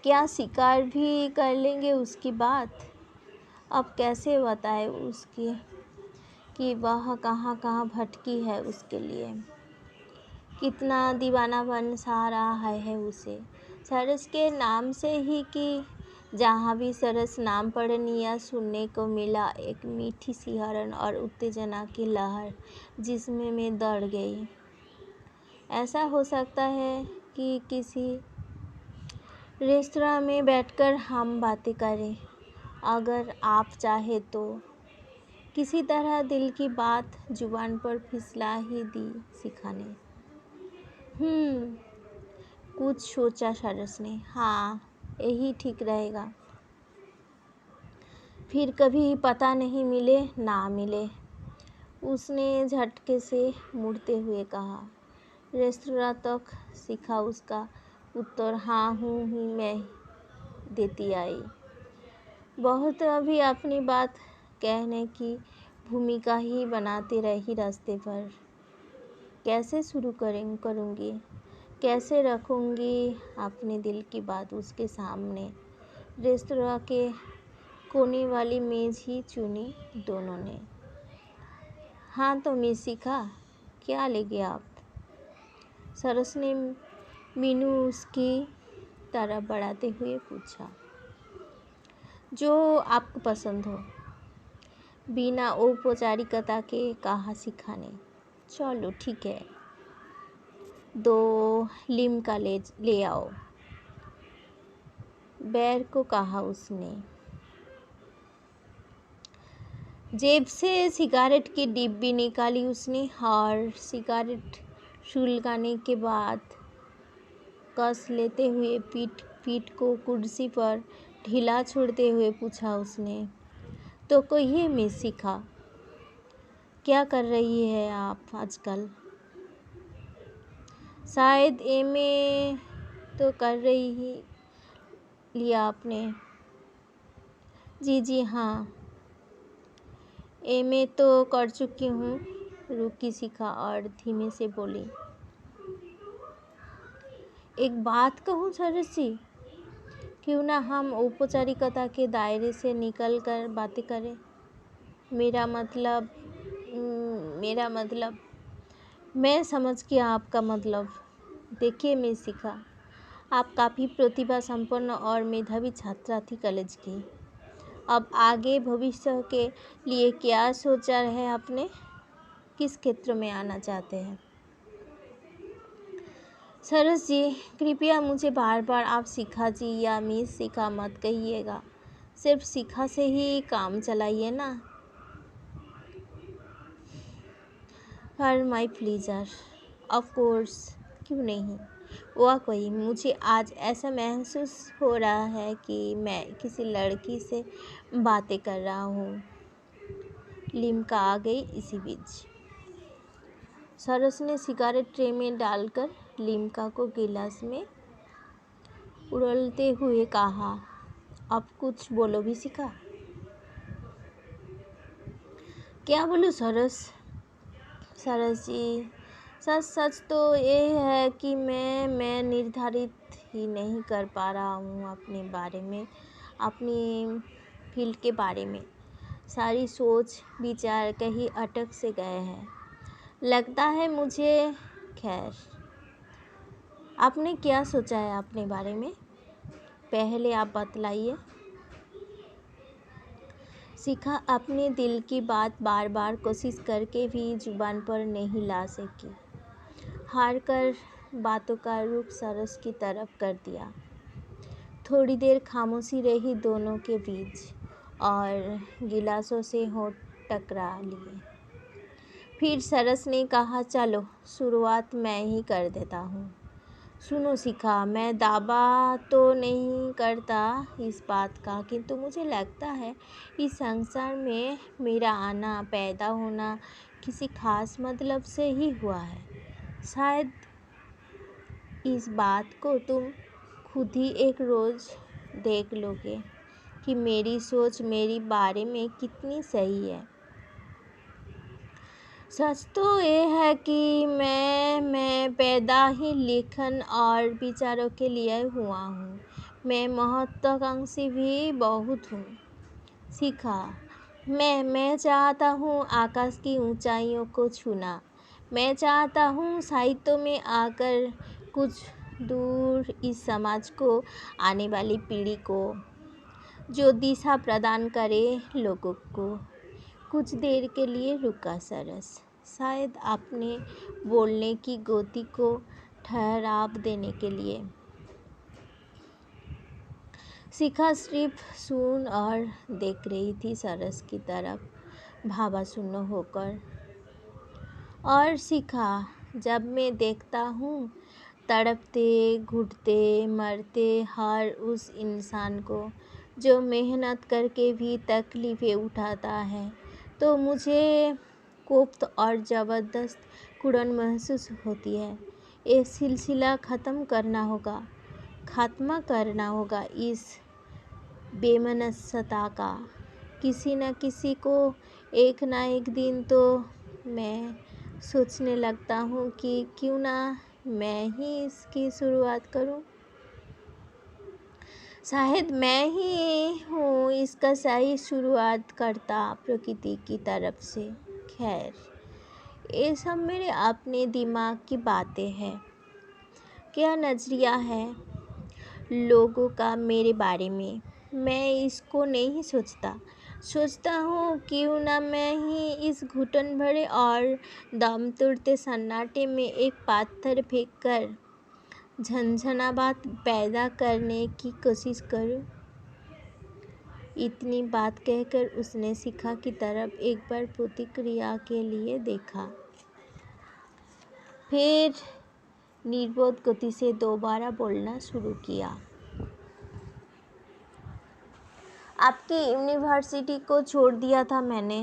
क्या शिकार भी कर लेंगे उसकी बात? अब कैसे बताए उसकी कि वह कहाँ कहाँ भटकी है उसके लिए, कितना दीवानापन सा रहा है उसे सरस के नाम से ही, कि जहाँ भी सरस नाम पढ़ने या सुनने को मिला एक मीठी सिहरन और उत्तेजना की लहर जिसमें मैं दौड़ गई। ऐसा हो सकता है कि किसी रेस्तरां में बैठकर हम बातें करें, अगर आप चाहे तो। किसी तरह दिल की बात जुबान पर फिसला ही दी शिखा ने। कुछ सोचा सरस ने। हाँ, यही ठीक रहेगा। फिर कभी पता नहीं मिले ना मिले, उसने झटके से मुड़ते हुए कहा। रेस्तरां तक शिखा उसका उत्तर हाँ हूँ ही मैं देती आई। बहुत अभी अपनी बात कहने की भूमिका ही बनाते रही रास्ते पर। कैसे शुरू करूँगी, कैसे रखूँगी अपने दिल की बात उसके सामने। रेस्तरां के कोने वाली मेज़ ही चुनी दोनों ने। हाँ तो मिस शिखा, क्या लेंगे आप? सरस ने मीनू उसकी तरफ बढ़ाते हुए पूछा। जो आपको पसंद हो, बिना औपचारिकता के कहा शिखा ने। चलो ठीक है, 2 लिम्का ले आओ, बैर को कहा उसने। जेब से सिगारेट की डिब्बी निकाली उसने और सिगारेट सुलगाने के बाद कस लेते हुए पीठ को कुर्सी पर ढीला छोड़ते हुए पूछा उसने। तो कहिए मिस शिखा, क्या कर रही है आप आजकल? शायद एमए तो कर रही ही लिया आपने। जी हाँ, एमए तो कर चुकी हूँ, रुकी शिखा और धीमे से बोली। एक बात कहूँ सरस जी, क्यों ना हम औपचारिकता के दायरे से निकल कर बातें करें। मेरा मतलब मैं समझ गया आपका मतलब। देखिए मिस शिखा, आप काफ़ी प्रतिभा संपन्न और मेधावी छात्रा थी कॉलेज की। अब आगे भविष्य के लिए क्या सोचा है आपने? किस क्षेत्र में आना चाहते हैं? सरस जी, कृपया मुझे बार बार आप शिखा जी या मिस शिखा मत कहिएगा। सिर्फ शिखा से ही काम चलाइए ना। For my pleaser, of course, क्यों नहीं। वह कोई मुझे आज ऐसा महसूस हो रहा है कि मैं किसी लड़की से बातें कर रहा हूँ। लिम्का आ गई इसी बीच। सरस ने सिगारेट ट्रे में डालकर लिम्का को गिलास में उड़लते हुए कहा। अब कुछ बोलो भी शिखा। क्या बोलूँ सरस जी, सच तो ये है कि मैं निर्धारित ही नहीं कर पा रहा हूँ अपने बारे में, अपनी फील्ड के बारे में। सारी सोच विचार कहीं अटक से गए हैं लगता है मुझे। खैर, आपने क्या सोचा है अपने बारे में, पहले आप बतलाइए। शिखा अपने दिल की बात बार बार कोशिश करके भी जुबान पर नहीं ला सकी। हार कर बातों का रुख सरस की तरफ कर दिया। थोड़ी देर खामोशी रही दोनों के बीच और गिलासों से होंठ टकरा लिए। फिर सरस ने कहा, चलो शुरुआत मैं ही कर देता हूँ। सुनो शिखा, मैं दावा तो नहीं करता इस बात का, किंतु मुझे लगता है इस संसार में मेरा आना पैदा होना किसी खास मतलब से ही हुआ है। शायद इस बात को तुम खुद ही एक रोज़ देख लोगे कि मेरी सोच मेरे बारे में कितनी सही है। सच तो ये है कि मैं पैदा ही लेखन और विचारों के लिए हुआ हूँ। मैं महत्वाकांक्षी भी बहुत हूँ। शिखा, मैं चाहता हूँ आकाश की ऊंचाइयों को छूना। मैं चाहता हूँ साहित्य में आकर कुछ दूर इस समाज को, आने वाली पीढ़ी को, जो दिशा प्रदान करे लोगों को। कुछ देर के लिए रुका सरस, शायद अपने बोलने की गति को ठहराव देने के लिए। शिखा सिर्फ सुन और देख रही थी सरस की तरफ, भावाशून्य होकर। और शिखा, जब मैं देखता हूँ तड़पते, घुटते, मरते हर उस इंसान को जो मेहनत करके भी तकलीफ़ें उठाता है, तो मुझे कोफ्त और ज़बरदस्त कुड़न महसूस होती है। ये सिलसिला ख़त्म करना होगा इस बेमनस्सता का। किसी न किसी को एक ना एक दिन। तो मैं सोचने लगता हूँ कि क्यों ना मैं ही इसकी शुरुआत करूँ। शायद मैं ही हूँ इसका सही शुरुआत करता, प्रकृति की तरफ से। खैर, ये सब मेरे अपने दिमाग की बातें हैं। क्या नज़रिया है लोगों का मेरे बारे में, मैं इसको नहीं सोचता हूँ क्यों ना मैं ही इस घुटन भरे और दम तोड़ते सन्नाटे में एक पत्थर फेंक कर झंझनाहट पैदा करने की कोशिश करूँ। इतनी बात कहकर उसने शिखा की तरफ एक बार प्रतिक्रिया के लिए देखा, फिर निर्बोध गति से दोबारा बोलना शुरू किया। आपकी यूनिवर्सिटी को छोड़ दिया था मैंने,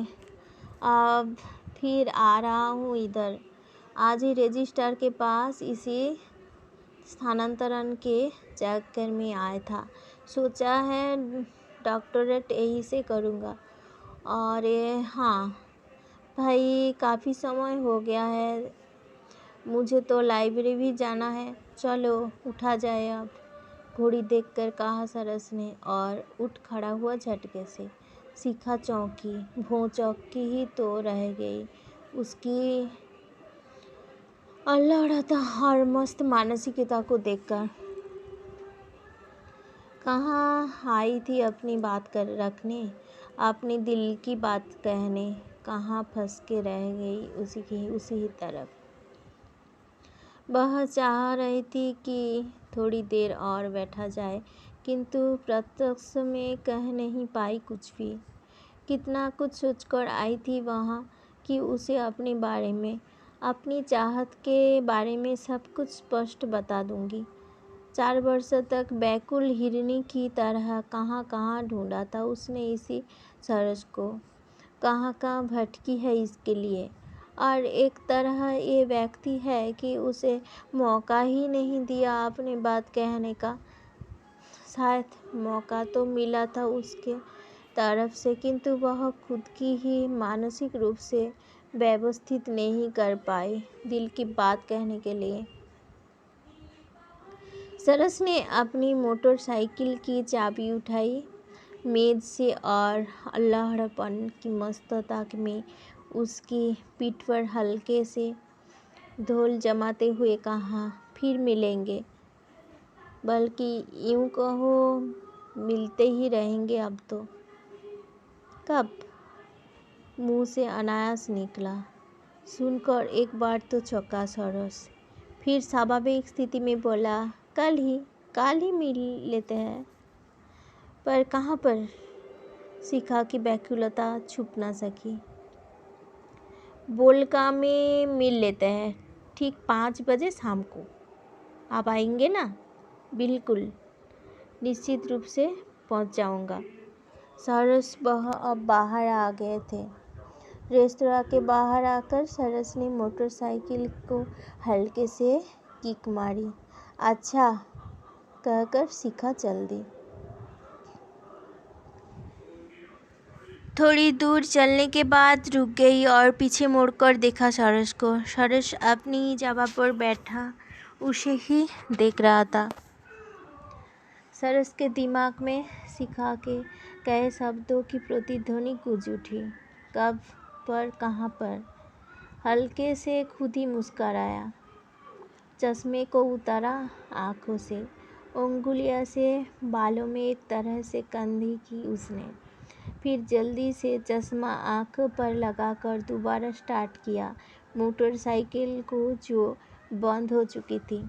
अब फिर आ रहा हूँ इधर। आज ही रजिस्ट्रार के पास इसी स्थानांतरण के चक्कर में आया था। सोचा है डॉक्टरेट यहीं से करूँगा। और हाँ भाई, काफ़ी समय हो गया है, मुझे तो लाइब्रेरी भी जाना है। चलो उठा जाए अब, घड़ी देखकर कहा सरस ने, और उठ खड़ा हुआ झटके से। शिखा चौंकी, भौचौकी ही तो रह गई। उसकी अल्लाड़ता और मस्त मानसिकता को देखकर। कहाँ आई थी अपनी बात कर रखने, अपने दिल की बात कहने, कहाँ फंस के रह गई उसी ही तरफ। वह चाह रही थी कि थोड़ी देर और बैठा जाए, किंतु प्रत्यक्ष में कह नहीं पाई कुछ भी। कितना कुछ सोचकर आई थी वहाँ कि उसे अपने बारे में, अपनी चाहत के बारे में सब कुछ स्पष्ट बता दूंगी। 4 वर्ष तक बैकुल हिरनी की तरह कहाँ कहाँ ढूंढा था उसने इसी सरस को, कहाँ कहाँ भटकी है इसके लिए। और एक तरह ये व्यक्ति है कि उसे मौका ही नहीं दिया अपनी बात कहने का। शायद मौका तो मिला था उसके तरफ से, किंतु वह खुद की ही मानसिक रूप से व्यवस्थित नहीं कर पाई दिल की बात कहने के लिए। सरस ने अपनी मोटरसाइकिल की चाबी उठाई मेज से और अल्लाहड़पन की मस्तता में उसकी पीठ पर हल्के से धौल जमाते हुए कहा, फिर मिलेंगे, बल्कि यूं कहो मिलते ही रहेंगे अब तो। कब? मुंह से अनायास निकला। सुनकर एक बार तो चौंका सरस, फिर स्वाभाविक स्थिति में बोला, कल ही मिल लेते हैं। पर कहाँ पर? शिखा की व्याकुलता छुप ना सकी। बोलका में मिल लेते हैं, ठीक 5 बजे शाम को। आप आएंगे ना? बिल्कुल, निश्चित रूप से पहुंच जाऊंगा। सरस अब बाहर आ गए थे। रेस्तरां के बाहर आकर सरस ने मोटरसाइकिल को हल्के से किक मारी। अच्छा कहकर शिखा चल दी। थोड़ी दूर चलने के बाद रुक गई और पीछे मुड़कर देखा सरस को। सरस अपनी जगह पर बैठा उसे ही देख रहा था। सरस के दिमाग में शिखा के कहे शब्दों की प्रतिध्वनि गूंज उठी। कब पर कहाँ पर? हल्के से खुद ही मुस्कराया, चश्मे को उतारा आंखों से, उंगलियों से बालों में एक तरह से कंघी की उसने। फिर जल्दी से चश्मा आंख पर लगाकर दोबारा स्टार्ट किया मोटरसाइकिल को, जो बंद हो चुकी थी।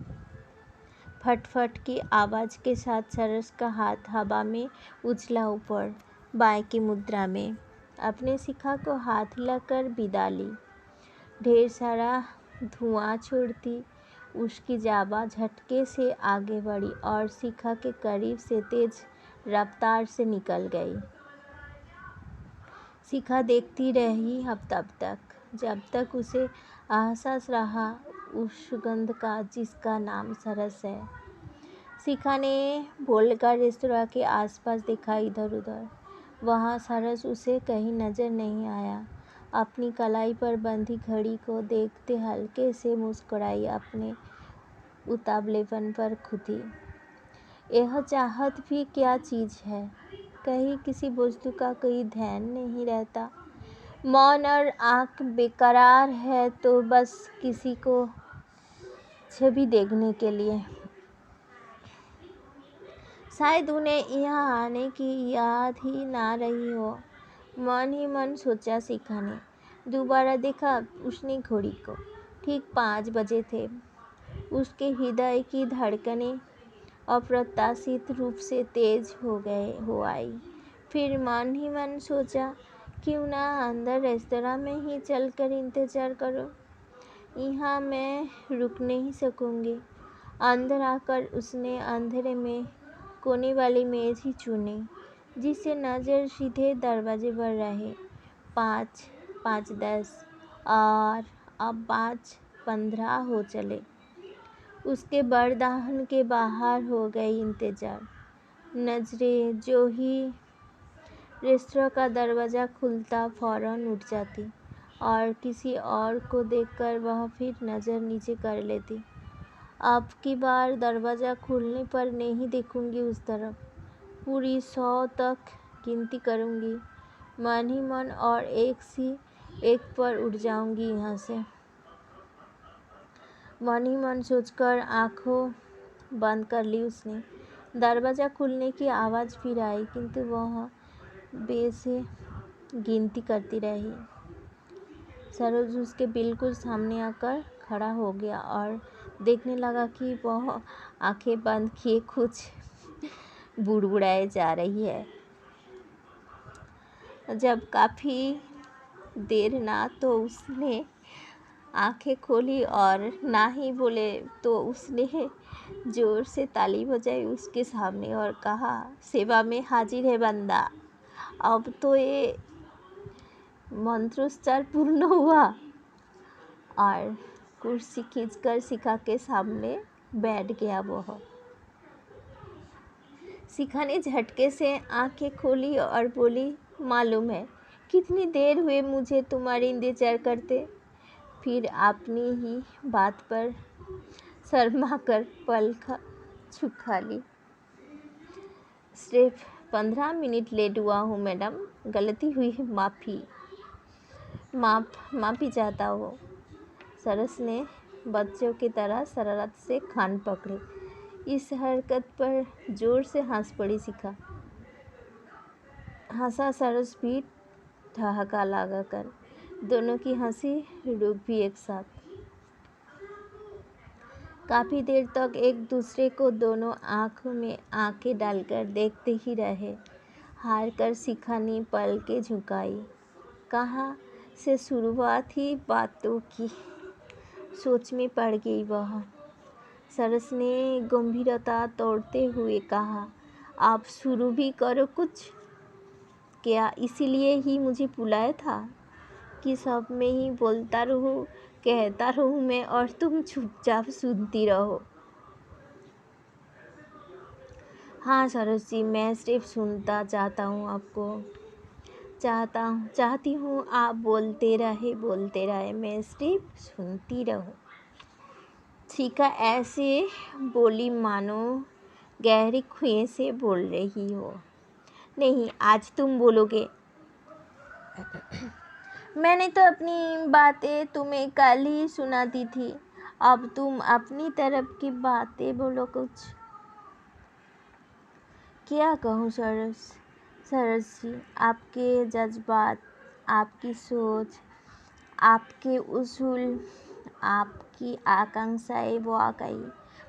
फटफट की आवाज़ के साथ सरस का हाथ हवा में उछला ऊपर, बाएं की मुद्रा में। अपने शिखा को हाथ लगाकर विदा ली। ढेर सारा धुआं छोड़ती उसकी जावा झटके से आगे बढ़ी और शिखा के करीब से तेज रफ्तार से निकल गई। शिखा देखती रही तब तक, जब तक उसे एहसास रहा उस सुगंध का जिसका नाम सरस है। शिखा ने बोलकर रेस्तरां के आसपास देखा इधर उधर। वहाँ सरस उसे कहीं नजर नहीं आया। अपनी कलाई पर बंधी घड़ी को देखते हल्के से मुस्कुराई अपने उतावलेपन पर खुद ही। यह चाहत भी क्या चीज़ है? कहीं किसी वस्तु का कोई ध्यान नहीं रहता। मौन और आँख बेकरार है तो बस किसी को छवि देखने के लिए। शायद उन्हें यहाँ आने की याद ही ना रही हो। मन ही मन सोचा शिखा ने। दोबारा देखा उसने घड़ी को। ठीक 5 बजे थे। उसके हृदय की धड़कनें अप्रत्याशित रूप से तेज हो आई। फिर मन ही मन सोचा, क्यों ना अंदर रेस्तरां में ही चलकर इंतजार करो। यहाँ मैं रुक नहीं सकूंगी। अंदर आकर उसने अंधेरे में कोने वाली मेज ही चुनी, जिससे नज़र सीधे दरवाजे पर रहे। 5:10 और अब 5:15 हो चले। उसके बरदाहन के बाहर हो गई इंतजार। नजरें जो ही रेस्तरां का दरवाज़ा खुलता फौरन उठ जाती और किसी और को देखकर वह फिर नज़र नीचे कर लेती। अब की बार दरवाज़ा खुलने पर नहीं देखूंगी उस तरफ। पूरी 100 तक गिनती करूंगी मन ही मन और एक पर उठ जाऊंगी यहाँ से। मन ही मन सोचकर आंखों बंद कर ली उसने। दरवाज़ा खुलने की आवाज़ फिर आई, किंतु वह बेसे गिनती करती रही। सरोज उसके बिल्कुल सामने आकर खड़ा हो गया और देखने लगा कि वह आंखें बंद किए कुछ बुड़बुड़ाए जा रही है। जब काफ़ी देर ना तो उसने आंखें खोली और ना ही बोले तो उसने जोर से ताली बजाई उसके सामने और कहा, सेवा में हाजिर है बंदा। अब तो ये मंत्रोच्चार पूर्ण हुआ और कुर्सी खींचकर शिखा के सामने बैठ गया वह। शिखा ने झटके से आंखें खोली और बोली, मालूम है कितनी देर हुए मुझे तुम्हारी इंतजार करते। फिर अपनी ही बात पर शर्मा कर पलक झुका ली। सिर्फ 15 मिनट लेट हुआ हूँ मैडम, गलती हुई है, माफ़ी चाहता हूँ। सरस ने बच्चों की तरह शरारत से कान पकड़े। इस हरकत पर जोर से हंस पड़ी शिखा। हंसा सरस भी ठहाका लगाकर। दोनों की हंसी रुक भी एक साथ। काफ़ी देर तक एक दूसरे को दोनों आँखों में आँखें डालकर देखते ही रहे। हार कर शिखा ने पलकें झुकाई। कहाँ से शुरुआत ही बातों की, सोच में पड़ गई वह। सरस ने गंभीरता तोड़ते हुए कहा, आप शुरू भी करो कुछ। क्या इसीलिए ही मुझे बुलाया था कि सब में ही बोलता रहूं, कहता रहूं मैं और तुम चुपचाप सुनती रहो? हाँ सरस जी, मैं सिर्फ सुनता चाहता हूँ आपको। चाहती हूँ आप बोलते रहे, मैं सिर्फ सुनती रहूँ। शिखा ऐसे बोली मानो गहरी खुएं से बोल रही हो। नहीं, आज तुम बोलोगे। मैंने तो अपनी बातें तुम्हें कल ही सुना दी थी। अब तुम अपनी तरफ की बातें बोलो कुछ। क्या कहूँ सरस जी, आपके जज्बात, आपकी सोच, आपके उसूल, आपकी आकांक्षाएं वाकई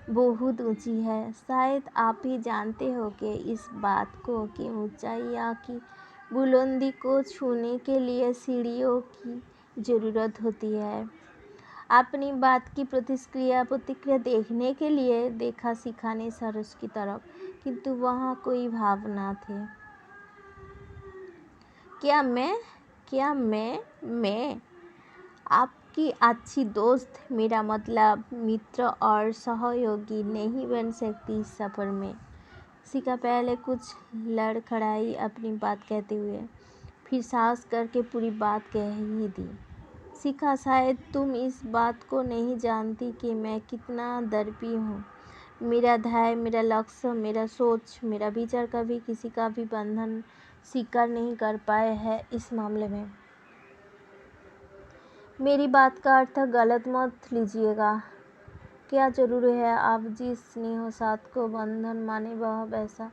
बहुत ऊंची है। शायद आप ही जानते हो कि इस बात को कि ऊंचाई की बुलंदी को छूने के लिए सीढ़ियों की ज़रूरत होती है। अपनी बात की प्रतिक्रिया देखने के लिए देखा शिखा ने सरस की तरफ, किंतु वहाँ कोई भाव न थे। क्या मैं आपकी अच्छी दोस्त, मेरा मतलब मित्र और सहयोगी नहीं बन सकती इस सफ़र में? शिखा पहले कुछ लड़खड़ाई अपनी बात कहते हुए, फिर साहस करके पूरी बात कह ही दी। शिखा, शायद तुम इस बात को नहीं जानती कि मैं कितना दर्पी हूँ। मेरा ध्येय, मेरा लक्ष्य, मेरा सोच, मेरा विचार कभी किसी का भी बंधन स्वीकार नहीं कर पाए हैं। इस मामले में मेरी बात का अर्थ गलत मत लीजिएगा। क्या जरूरी है आप जिस स्नेह साथ को बंधन माने वह वैसा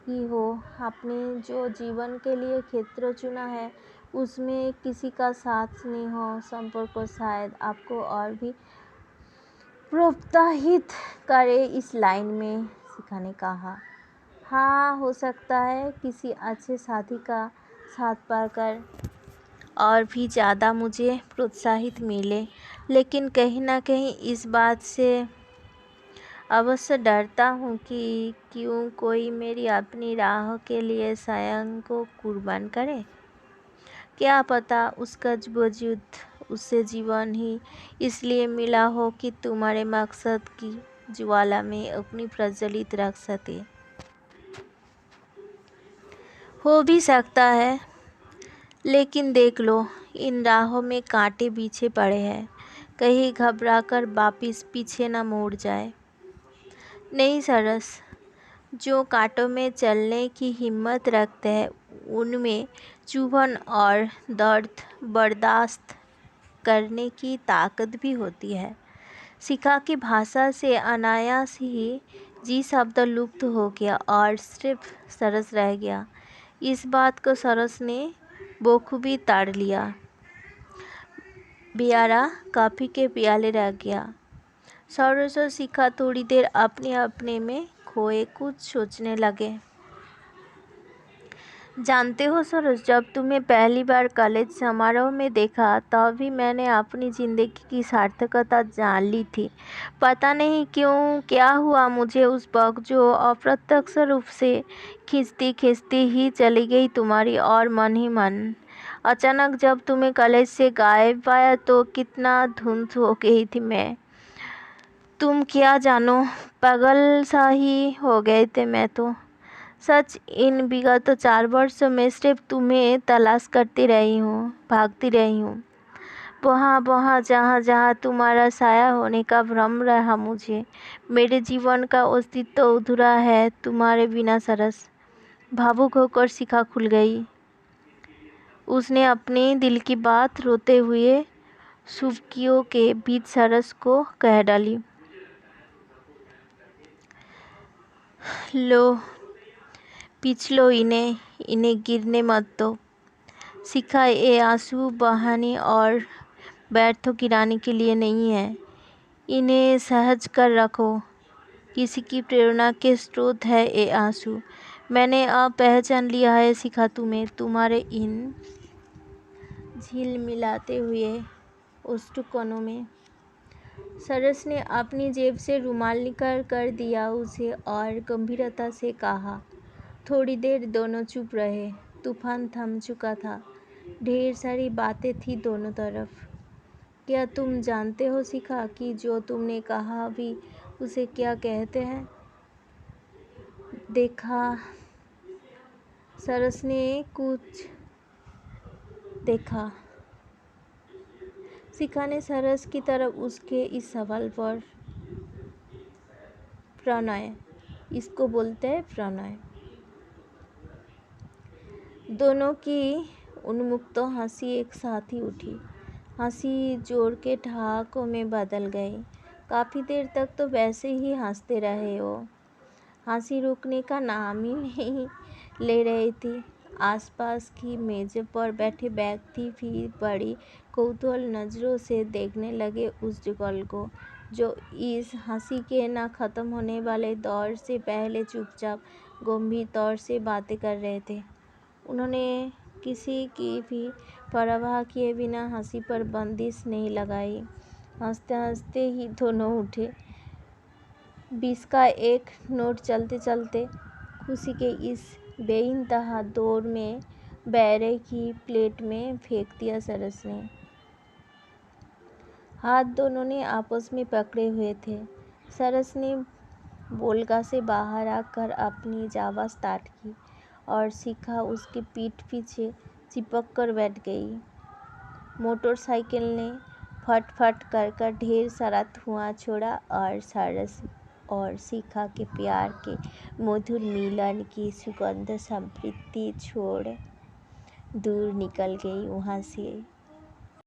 ही हो। आपने जो जीवन के लिए क्षेत्र चुना है उसमें किसी का साथ स्नेह संपर्क शायद आपको और भी प्रोत्साहित करे इस लाइन में, शिखा ने कहा। हाँ, हो सकता है किसी अच्छे साथी का साथ पाकर और भी ज़्यादा मुझे प्रोत्साहित मिले, लेकिन कहीं ना कहीं इस बात से अवश्य डरता हूँ कि क्यों कोई मेरी अपनी राह के लिए स्वयं को कुर्बान करे। क्या पता उसका वजूद, उससे जीवन ही इसलिए मिला हो कि तुम्हारे मकसद की ज्वाला में अपनी प्रज्वलित रख सके। हो भी सकता है, लेकिन देख लो, इन राहों में कांटे बिछे पड़े हैं, कहीं घबराकर वापिस पीछे न मुड़ जाए। नहीं सरस, जो कांटों में चलने की हिम्मत रखते हैं उनमें चुभन और दर्द बर्दाश्त करने की ताकत भी होती है। शिखा की भाषा से अनायास ही जी शब्द लुप्त हो गया और सिर्फ सरस रह गया। इस बात को सरस ने बखूबी ताड़ लिया। बियारा कॉफ़ी के प्याले रह गया। सरस और शिखा थोड़ी देर अपने अपने में खोए कुछ सोचने लगे। जानते हो सरस, जब तुम्हें पहली बार कॉलेज समारोह में देखा तभी मैंने अपनी ज़िंदगी की सार्थकता जान ली थी। पता नहीं क्यों क्या हुआ मुझे उस वक्त, जो अप्रत्यक्ष रूप से खींचती खींचती ही चली गई तुम्हारी और मन ही मन। अचानक जब तुम्हें कॉलेज से गायब पाया तो कितना धुंध हो गई थी मैं। तुम क्या जानो, पागल सा ही हो गए थे मैं तो। सच, इन विगत 4 वर्षों में सिर्फ तुम्हें तलाश करती रही हूँ, भागती रही हूँ। वहाँ जहाँ जहाँ तुम्हारा साया होने का भ्रम रहा मुझे। मेरे जीवन का अस्तित्व अधूरा है तुम्हारे बिना सरस। भावुक होकर शिखा खुल गई। उसने अपने दिल की बात रोते हुए सुबकियों के बीच सरस को कह डाली। लो, पीछ लो इन्हें गिरने मत दो। शिखा, ये आंसू बहाने और व्यर्थ गिराने के लिए नहीं है। इन्हें सहज कर रखो। किसी की प्रेरणा के स्रोत है ये आंसू। मैंने अब पहचान लिया है शिखा तुम्हें, तुम्हारे इन झील मिलाते हुए ओष्ठकोणों में। सरस ने अपनी जेब से रुमाल निकाल कर दिया उसे और गंभीरता से कहा। थोड़ी देर दोनों चुप रहे। तूफान थम चुका था। ढेर सारी बातें थी दोनों तरफ। क्या तुम जानते हो शिखा कि जो तुमने कहा अभी उसे क्या कहते हैं? देखा, सरस ने कुछ देखा। शिखा ने सरस की तरफ उसके इस सवाल पर प्रणय इसको बोलते हैं प्रणय। दोनों की उन्मुक्त हंसी एक साथ ही उठी। हंसी जोर के ठहाकों में बदल गई। काफ़ी देर तक तो वैसे ही हंसते रहे वो। हंसी रुकने का नाम ही नहीं ले रही थी। आसपास की मेज़ों पर बैठे व्यक्ति भी बड़ी कौतूहल नज़रों से देखने लगे उस जुगल को, जो इस हंसी के न ख़त्म होने वाले दौर से पहले चुपचाप गंभीर तौर से बातें कर रहे थे। उन्होंने किसी की भी परवाह किए बिना हंसी पर बंदिश नहीं लगाई। हंसते हंसते ही दोनों उठे। 20 का एक नोट चलते चलते खुशी के इस बेइंतहा दौर में बैरे की प्लेट में फेंक दिया सरस ने। हाथ दोनों ने आपस में पकड़े हुए थे। सरस ने बोलगा से बाहर आकर अपनी जावा स्टार्ट की और शिखा उसके पीठ पीछे चिपक कर बैठ गई। मोटरसाइकिल ने फट फट कर ढेर सारा धुआं छोड़ा और सरस और शिखा के प्यार के मधुर मिलन की सुगंध समृद्धि छोड़ दूर निकल गई वहाँ से।